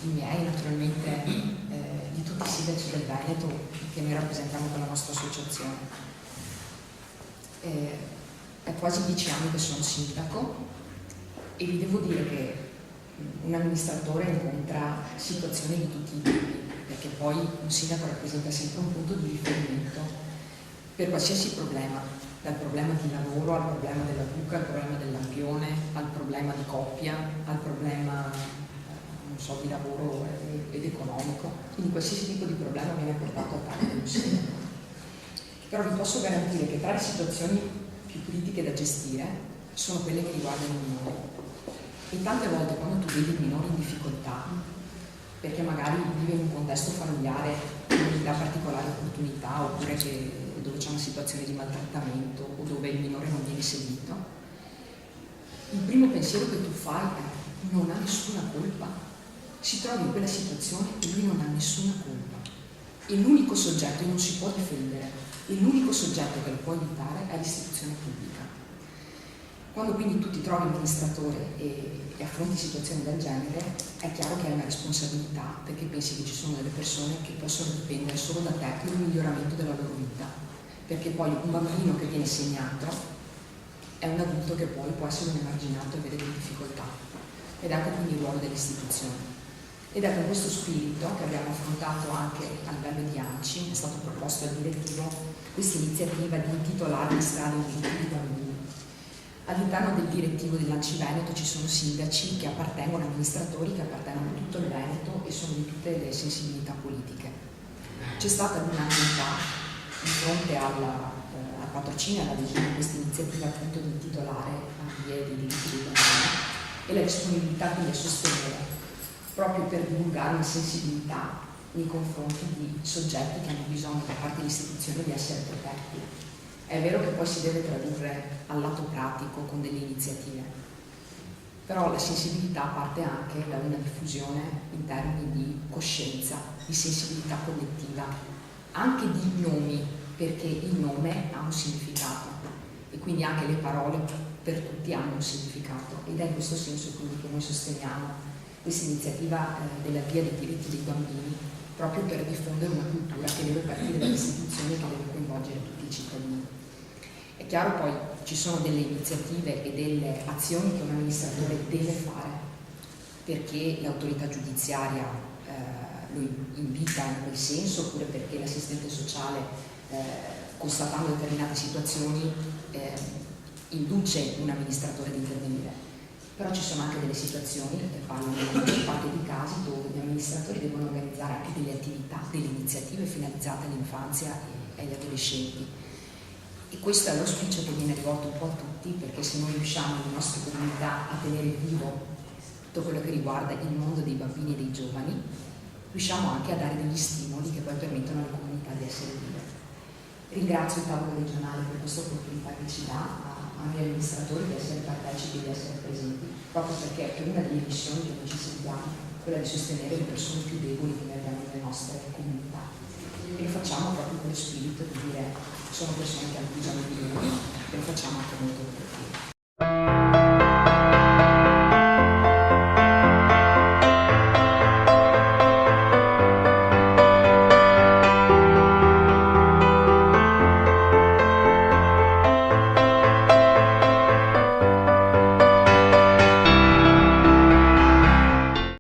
i miei, naturalmente di tutti i sindaci del Veneto che noi rappresentiamo con la nostra associazione. È quasi 10 anni che sono sindaco e vi devo dire che un amministratore incontra situazioni di tutti i tipi, perché poi un sindaco rappresenta sempre un punto di riferimento per qualsiasi problema, dal problema di lavoro al problema della buca, al problema del lampione, al problema di coppia, al problema non so, di lavoro ed economico. Quindi qualsiasi tipo di problema viene portato a tavola di un sindaco. Però vi posso garantire che tra le situazioni più critiche da gestire sono quelle che riguardano il minore. E tante volte quando tu vedi il minore in difficoltà, perché magari vive in un contesto familiare che non gli dà particolari opportunità, oppure dove c'è una situazione di maltrattamento o dove il minore non viene seguito, il primo pensiero che tu fai è: non ha nessuna colpa, si trova in quella situazione e lui non ha nessuna colpa, e l'unico soggetto, e non si può difendere, e l'unico soggetto che lo può aiutare è l'istituzione pubblica. Quando quindi tu ti trovi amministratore e affronti situazioni del genere, è chiaro che hai una responsabilità, perché pensi che ci sono delle persone che possono dipendere solo da te per il miglioramento della loro vita, perché poi un bambino che viene segnato è un adulto che poi può essere un emarginato e avere delle difficoltà, ed ecco quindi il ruolo delle istituzioni. Ed è con questo spirito che abbiamo affrontato anche a livello di ANCI, è stato proposto al direttivo questa iniziativa di intitolare le strade ovunque di bambini. All'interno del direttivo dell'ANCI Veneto ci sono sindaci che appartengono, amministratori che appartengono a tutto il Veneto e sono di tutte le sensibilità politiche. C'è stata l'unanimità di fronte al patrocinio e all'adesione di questa iniziativa appunto di intitolare a vie dei diritti dei bambini e la disponibilità quindi a sostenere, proprio per divulgare una sensibilità nei confronti di soggetti che hanno bisogno da parte delle istituzioni di essere protetti. È vero che poi si deve tradurre al lato pratico con delle iniziative, però la sensibilità parte anche da una diffusione in termini di coscienza, di sensibilità collettiva, anche di nomi, perché il nome ha un significato e quindi anche le parole per tutti hanno un significato, ed è in questo senso quindi che noi sosteniamo questa iniziativa della via dei diritti dei bambini, proprio per diffondere una cultura che deve partire dalle istituzioni e che deve coinvolgere tutti i cittadini. È chiaro poi ci sono delle iniziative e delle azioni che un amministratore deve fare, perché l'autorità giudiziaria lo invita in quel senso, oppure perché l'assistente sociale, constatando determinate situazioni, induce un amministratore ad intervenire. Però ci sono anche delle situazioni, che parlano in maggior parte di casi, dove gli amministratori devono organizzare anche delle attività, delle iniziative finalizzate all'infanzia e agli adolescenti. E questo è l'auspicio che viene rivolto un po' a tutti, perché se noi riusciamo nelle nostre comunità a tenere vivo tutto quello che riguarda il mondo dei bambini e dei giovani, riusciamo anche a dare degli stimoli che poi permettono alle comunità di essere vive. Ringrazio il tavolo regionale per questa opportunità che ci dà a noi amministratori di essere partecipi e di essere presenti, proprio perché è una delle missioni che noi ci sentiamo, quella di sostenere le persone più deboli che noi abbiamo nelle nostre comunità. E lo facciamo proprio con lo spirito di dire: sono persone che hanno bisogno di noi, e lo facciamo anche molto volentieri.